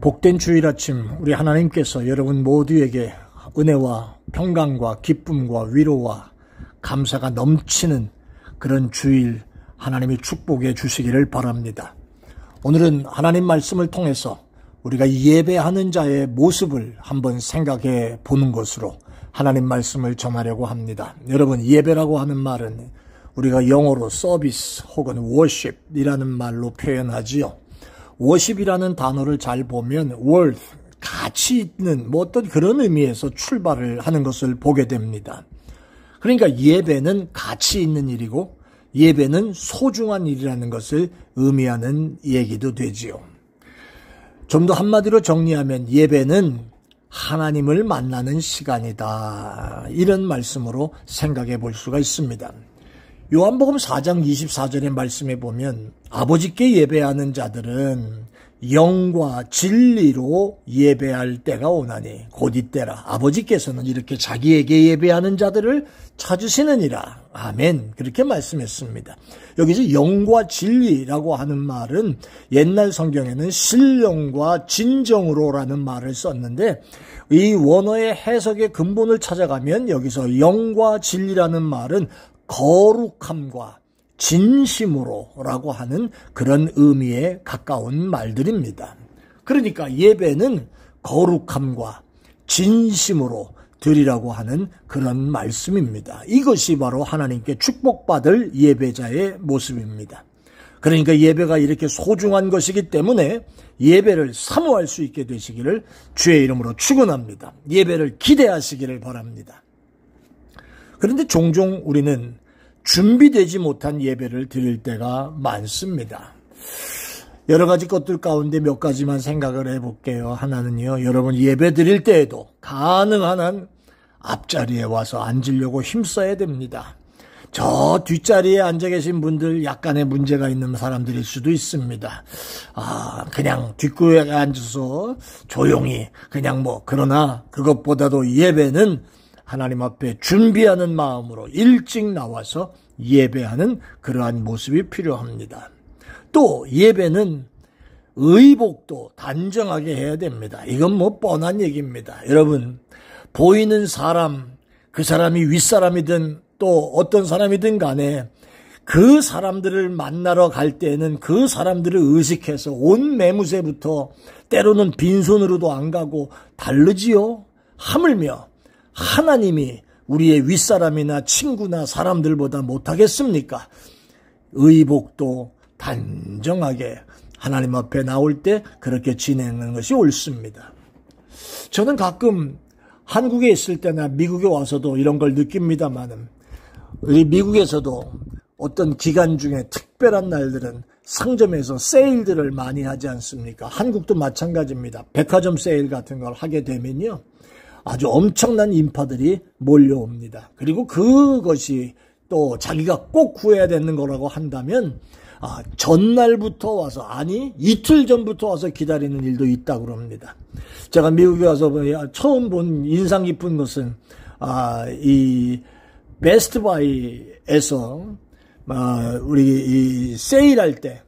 복된 주일 아침 우리 하나님께서 여러분 모두에게 은혜와 평강과 기쁨과 위로와 감사가 넘치는 그런 주일 하나님이 축복해 주시기를 바랍니다. 오늘은 하나님 말씀을 통해서 우리가 예배하는 자의 모습을 한번 생각해 보는 것으로 하나님 말씀을 전하려고 합니다. 여러분, 예배라고 하는 말은 우리가 영어로 서비스 혹은 워십이라는 말로 표현하지요. 워십이라는 단어를 잘 보면 worth, 가치 있는 어떤 그런 의미에서 출발을 하는 것을 보게 됩니다. 그러니까 예배는 가치 있는 일이고 예배는 소중한 일이라는 것을 의미하는 얘기도 되지요. 좀 더 한마디로 정리하면 예배는 하나님을 만나는 시간이다. 이런 말씀으로 생각해 볼 수가 있습니다. 요한복음 4장 24절의 말씀에 보면 아버지께 예배하는 자들은 영과 진리로 예배할 때가 오나니 곧 이때라. 아버지께서는 이렇게 자기에게 예배하는 자들을 찾으시느니라. 아멘. 그렇게 말씀했습니다. 여기서 영과 진리라고 하는 말은 옛날 성경에는 신령과 진정으로라는 말을 썼는데 이 원어의 해석의 근본을 찾아가면 여기서 영과 진리라는 말은 거룩함과 진심으로라고 하는 그런 의미에 가까운 말들입니다. 그러니까 예배는 거룩함과 진심으로 드리라고 하는 그런 말씀입니다. 이것이 바로 하나님께 축복받을 예배자의 모습입니다. 그러니까 예배가 이렇게 소중한 것이기 때문에 예배를 사모할 수 있게 되시기를 주의 이름으로 축원합니다. 예배를 기대하시기를 바랍니다. 그런데 종종 우리는 준비되지 못한 예배를 드릴 때가 많습니다. 여러 가지 것들 가운데 몇 가지만 생각을 해볼게요. 하나는요, 여러분 예배 드릴 때에도 가능한 한 앞자리에 와서 앉으려고 힘써야 됩니다. 저 뒷자리에 앉아 계신 분들 약간의 문제가 있는 사람들일 수도 있습니다. 그냥 뒷구에 앉아서 조용히 그냥 그러나 그것보다도 예배는 하나님 앞에 준비하는 마음으로 일찍 나와서 예배하는 그러한 모습이 필요합니다. 또 예배는 의복도 단정하게 해야 됩니다. 이건 뻔한 얘기입니다. 여러분, 보이는 사람, 그 사람이 윗사람이든 또 어떤 사람이든 간에 그 사람들을 만나러 갈 때는 그 사람들을 의식해서 온 매무새부터 때로는 빈손으로도 안 가고 다르지요. 하물며 하나님이 우리의 윗사람이나 친구나 사람들보다 못하겠습니까? 의복도 단정하게 하나님 앞에 나올 때 그렇게 지내는 것이 옳습니다. 저는 가끔 한국에 있을 때나 미국에 와서도 이런 걸 느낍니다만은 우리 미국에서도 어떤 기간 중에 특별한 날들은 상점에서 세일들을 많이 하지 않습니까? 한국도 마찬가지입니다. 백화점 세일 같은 걸 하게 되면요, 아주 엄청난 인파들이 몰려옵니다. 그리고 그것이 또 자기가 꼭 구해야 되는 거라고 한다면 전날부터 와서, 아니 이틀 전부터 와서 기다리는 일도 있다고 그럽니다. 제가 미국에 와서 처음 본 인상 깊은 것은 이 베스트바이에서 우리 이 세일할 때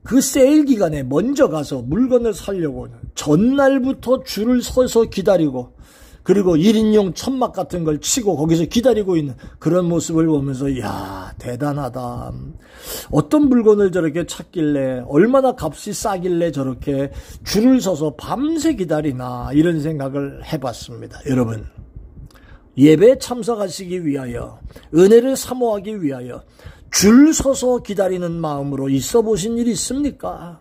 그 세일 기간에 먼저 가서 물건을 사려고 전날부터 줄을 서서 기다리고, 그리고 1인용 천막 같은 걸 치고 거기서 기다리고 있는 그런 모습을 보면서, 이야, 대단하다. 어떤 물건을 저렇게 찾길래, 얼마나 값이 싸길래 저렇게 줄을 서서 밤새 기다리나, 이런 생각을 해봤습니다. 여러분, 예배에 참석하시기 위하여, 은혜를 사모하기 위하여 줄 서서 기다리는 마음으로 있어 보신 일이 있습니까?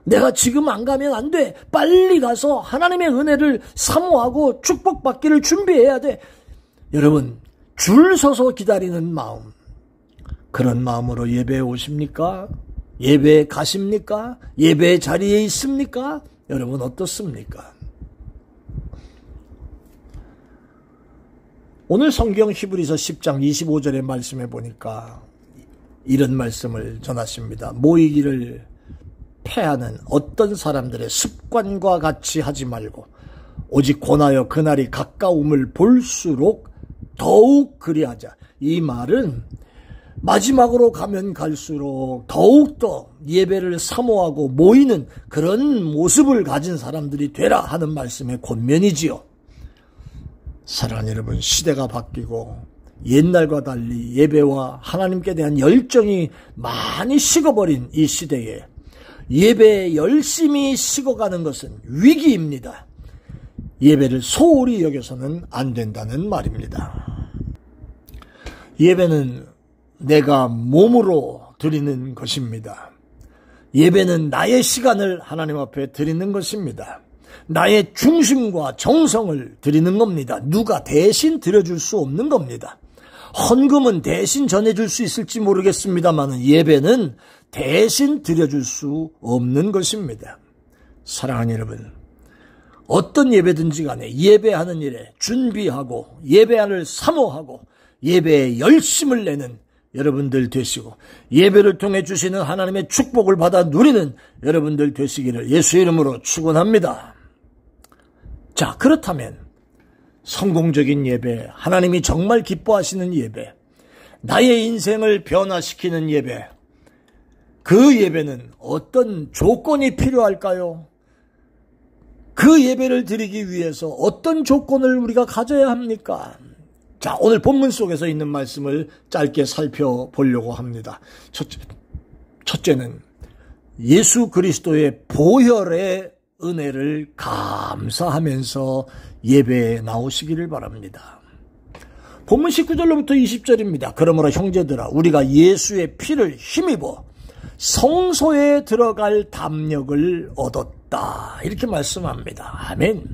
내가 지금 안 가면 안 돼. 빨리 가서 하나님의 은혜를 사모하고 축복받기를 준비해야 돼. 여러분, 줄 서서 기다리는 마음, 그런 마음으로 예배에 오십니까? 예배에 가십니까? 예배의 자리에 있습니까? 여러분 어떻습니까? 오늘 성경 히브리서 10장 25절의 말씀에 보니까 이런 말씀을 전하십니다. 모이기를 패하는 어떤 사람들의 습관과 같이 하지 말고 오직 권하여 그날이 가까움을 볼수록 더욱 그리하자. 이 말은 마지막으로 가면 갈수록 더욱더 예배를 사모하고 모이는 그런 모습을 가진 사람들이 되라 하는 말씀의 권면이지요. 사랑하는 여러분, 시대가 바뀌고 옛날과 달리 예배와 하나님께 대한 열정이 많이 식어버린 이 시대에 예배에 열심히 식어가는 것은 위기입니다. 예배를 소홀히 여겨서는 안 된다는 말입니다. 예배는 내가 몸으로 드리는 것입니다. 예배는 나의 시간을 하나님 앞에 드리는 것입니다. 나의 중심과 정성을 드리는 겁니다. 누가 대신 드려줄 수 없는 겁니다. 헌금은 대신 전해줄 수 있을지 모르겠습니다만 예배는 대신 드려줄 수 없는 것입니다. 사랑하는 여러분, 어떤 예배든지 간에 예배하는 일에 준비하고 예배를 사모하고 예배에 열심을 내는 여러분들 되시고 예배를 통해 주시는 하나님의 축복을 받아 누리는 여러분들 되시기를 예수의 이름으로 축원합니다. 자, 그렇다면 성공적인 예배, 하나님이 정말 기뻐하시는 예배, 나의 인생을 변화시키는 예배, 그 예배는 어떤 조건이 필요할까요? 그 예배를 드리기 위해서 어떤 조건을 우리가 가져야 합니까? 자, 오늘 본문 속에서 있는 말씀을 짧게 살펴보려고 합니다. 첫째는 예수 그리스도의 보혈의 은혜를 감사하면서 예배에 나오시기를 바랍니다. 본문 19절로부터 20절입니다. 그러므로 형제들아, 우리가 예수의 피를 힘입어 성소에 들어갈 담력을 얻었다. 이렇게 말씀합니다. 아멘.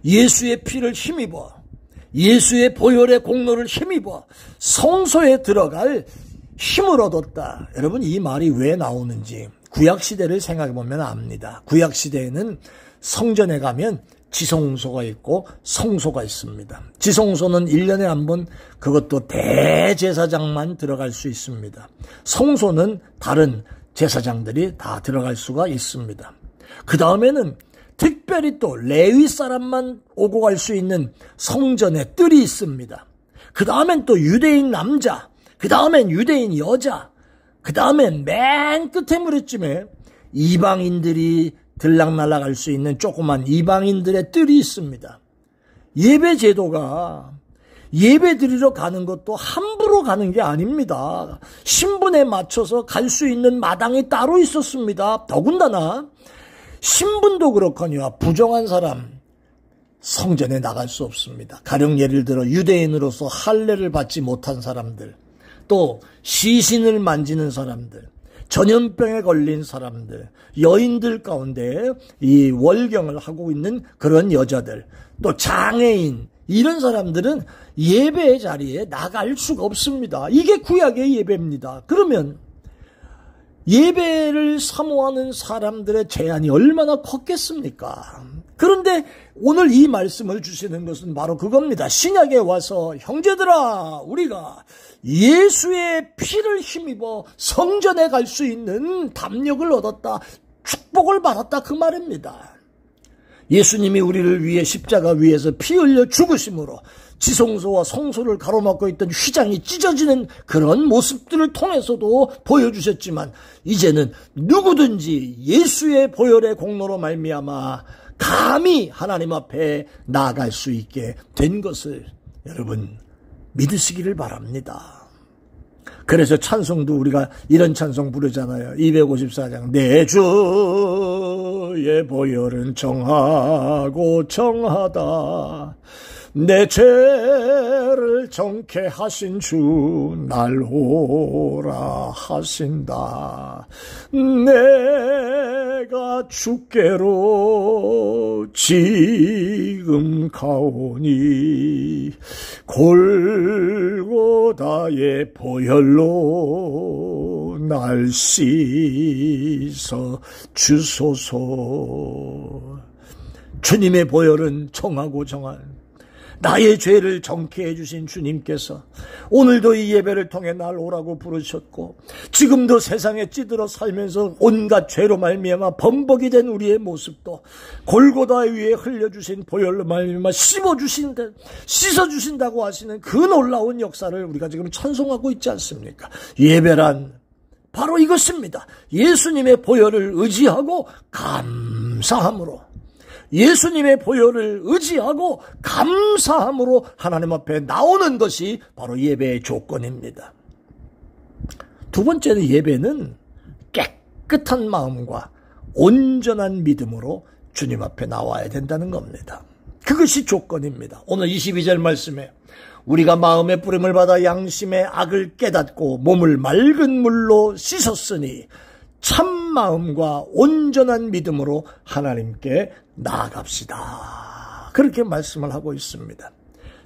예수의 피를 힘입어, 예수의 보혈의 공로를 힘입어 성소에 들어갈 힘을 얻었다. 여러분, 이 말이 왜 나오는지 구약시대를 생각해보면 압니다. 구약시대에는 성전에 가면 지성소가 있고 성소가 있습니다. 지성소는 1년에 한 번, 그것도 대제사장만 들어갈 수 있습니다. 성소는 다른 제사장들이 다 들어갈 수가 있습니다. 그 다음에는 특별히 또 레위 사람만 오고 갈 수 있는 성전의 뜰이 있습니다. 그 다음엔 또 유대인 남자, 그 다음엔 유대인 여자, 그 다음엔 맨 끝에 무렵쯤에 이방인들이 들락날락 할 수 있는 조그만 이방인들의 뜰이 있습니다. 예배 제도가 예배 드리러 가는 것도 함부로 가는 게 아닙니다. 신분에 맞춰서 갈 수 있는 마당이 따로 있었습니다. 더군다나 신분도 그렇거니와 부정한 사람 성전에 나갈 수 없습니다. 가령 예를 들어 유대인으로서 할례를 받지 못한 사람들, 또 시신을 만지는 사람들, 전염병에 걸린 사람들, 여인들 가운데 이 월경을 하고 있는 그런 여자들, 또 장애인, 이런 사람들은 예배의 자리에 나갈 수가 없습니다. 이게 구약의 예배입니다. 그러면 예배를 사모하는 사람들의 제한이 얼마나 컸겠습니까? 그런데 오늘 이 말씀을 주시는 것은 바로 그겁니다. 신약에 와서 형제들아, 우리가 예수의 피를 힘입어 성전에 갈 수 있는 담력을 얻었다, 축복을 받았다, 그 말입니다. 예수님이 우리를 위해 십자가 위에서 피 흘려 죽으심으로 지성소와 성소를 가로막고 있던 휘장이 찢어지는 그런 모습들을 통해서도 보여주셨지만, 이제는 누구든지 예수의 보혈의 공로로 말미암아 감히 하나님 앞에 나아갈 수 있게 된 것을 여러분 믿으시기를 바랍니다. 그래서 찬송도 우리가 이런 찬송 부르잖아요. 254장. 내 주의 보혈은 정하고 정하다. 내 죄를 정케 하신 주 날 오라 하신다. 내가 주께로 지금 가오니 골고다의 보혈로 날 씻어 주소서. 주님의 보혈은 정하고 정한, 나의 죄를 정케 해주신 주님께서 오늘도 이 예배를 통해 날 오라고 부르셨고, 지금도 세상에 찌들어 살면서 온갖 죄로 말미암아 범벅이 된 우리의 모습도 골고다 위에 흘려주신 보혈로 말미암아 씻어주신다고 하시는 그 놀라운 역사를 우리가 지금 찬송하고 있지 않습니까? 예배란 바로 이것입니다. 예수님의 보혈을 의지하고 감사함으로, 예수님의 보혈을 의지하고 감사함으로 하나님 앞에 나오는 것이 바로 예배의 조건입니다. 두 번째는 예배는 깨끗한 마음과 온전한 믿음으로 주님 앞에 나와야 된다는 겁니다. 그것이 조건입니다. 오늘 22절 말씀에 우리가 마음의 뿌림을 받아 양심의 악을 깨닫고 몸을 맑은 물로 씻었으니 참 마음과 온전한 믿음으로 하나님께 나아갑시다. 그렇게 말씀을 하고 있습니다.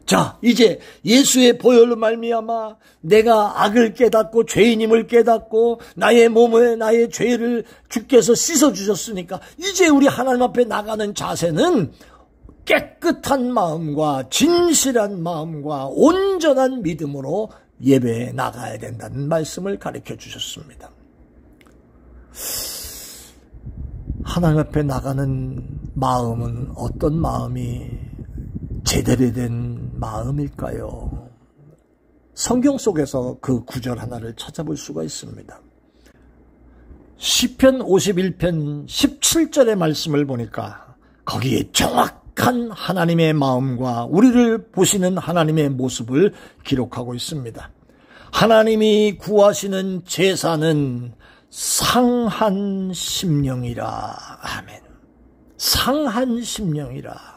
자, 이제 예수의 보혈로 말미암아 내가 악을 깨닫고 죄인임을 깨닫고 나의 몸에 나의 죄를 주께서 씻어주셨으니까 이제 우리 하나님 앞에 나가는 자세는 깨끗한 마음과 진실한 마음과 온전한 믿음으로 예배에 나가야 된다는 말씀을 가르쳐 주셨습니다. 하나님 앞에 나가는 마음은 어떤 마음이 제대로 된 마음일까요? 성경 속에서 그 구절 하나를 찾아볼 수가 있습니다. 시편 51편 17절의 말씀을 보니까 거기에 정확한 하나님의 마음과 우리를 보시는 하나님의 모습을 기록하고 있습니다. 하나님이 구하시는 제사는 상한 심령이라. 아멘. 상한 심령이라.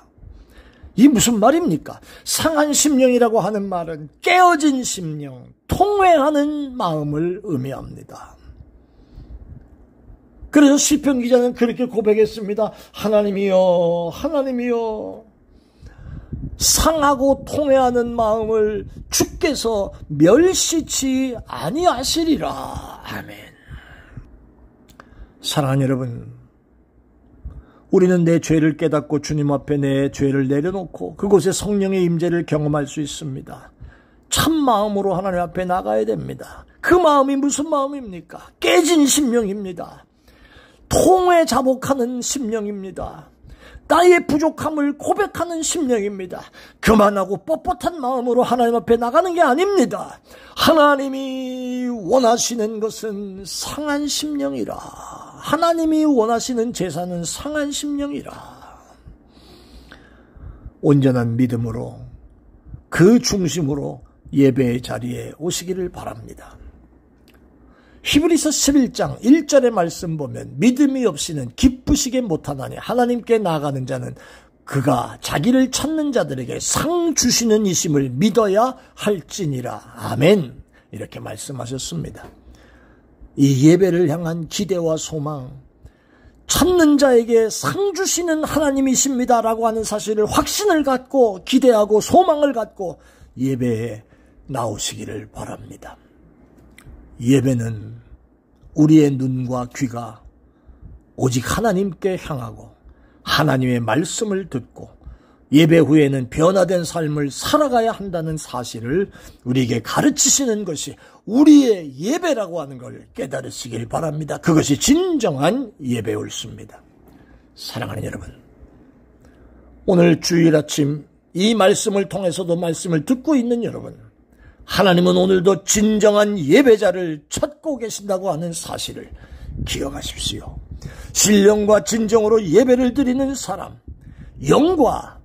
이 무슨 말입니까? 상한 심령이라고 하는 말은 깨어진 심령, 통회하는 마음을 의미합니다. 그래서 시편 기자는 그렇게 고백했습니다. 하나님이여, 하나님이여, 상하고 통회하는 마음을 주께서 멸시치 아니하시리라. 아멘. 사랑하는 여러분, 우리는 내 죄를 깨닫고 주님 앞에 내 죄를 내려놓고 그곳에 성령의 임재를 경험할 수 있습니다. 참 마음으로 하나님 앞에 나가야 됩니다. 그 마음이 무슨 마음입니까? 깨진 심령입니다. 통회 자복하는 심령입니다. 나의 부족함을 고백하는 심령입니다. 교만하고 뻣뻣한 마음으로 하나님 앞에 나가는 게 아닙니다. 하나님이 원하시는 것은 상한 심령이라. 하나님이 원하시는 제사는 상한 심령이라. 온전한 믿음으로 그 중심으로 예배의 자리에 오시기를 바랍니다. 히브리서 11장 1절의 말씀 보면 믿음이 없이는 기쁘시게 못하나니 하나님께 나아가는 자는 그가 자기를 찾는 자들에게 상 주시는 이심을 믿어야 할지니라. 아멘. 이렇게 말씀하셨습니다. 이 예배를 향한 기대와 소망, 찾는 자에게 상 주시는 하나님이십니다라고 하는 사실을 확신을 갖고 기대하고 소망을 갖고 예배에 나오시기를 바랍니다. 예배는 우리의 눈과 귀가 오직 하나님께 향하고 하나님의 말씀을 듣고 예배 후에는 변화된 삶을 살아가야 한다는 사실을 우리에게 가르치시는 것이 우리의 예배라고 하는 걸 깨달으시길 바랍니다. 그것이 진정한 예배 옳습니다. 사랑하는 여러분, 오늘 주일 아침 이 말씀을 통해서도 말씀을 듣고 있는 여러분, 하나님은 오늘도 진정한 예배자를 찾고 계신다고 하는 사실을 기억하십시오. 신령과 진정으로 예배를 드리는 사람, 영과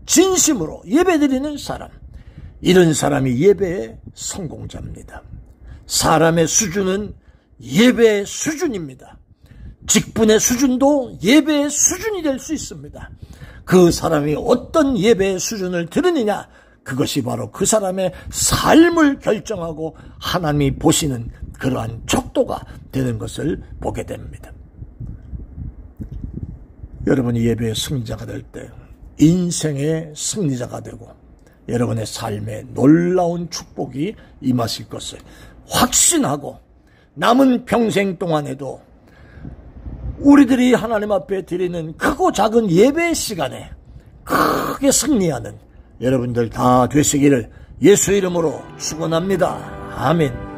진심으로 예배드리는 사람, 이런 사람이 예배의 성공자입니다. 사람의 수준은 예배의 수준입니다. 직분의 수준도 예배의 수준이 될 수 있습니다. 그 사람이 어떤 예배의 수준을 들으느냐, 그것이 바로 그 사람의 삶을 결정하고 하나님이 보시는 그러한 척도가 되는 것을 보게 됩니다. 여러분이 예배의 승리자가 될 때 인생의 승리자가 되고 여러분의 삶에 놀라운 축복이 임하실 것을 확신하고 남은 평생 동안에도 우리들이 하나님 앞에 드리는 크고 작은 예배의 시간에 크게 승리하는 여러분들 다 되시기를 예수 이름으로 축원합니다. 아멘.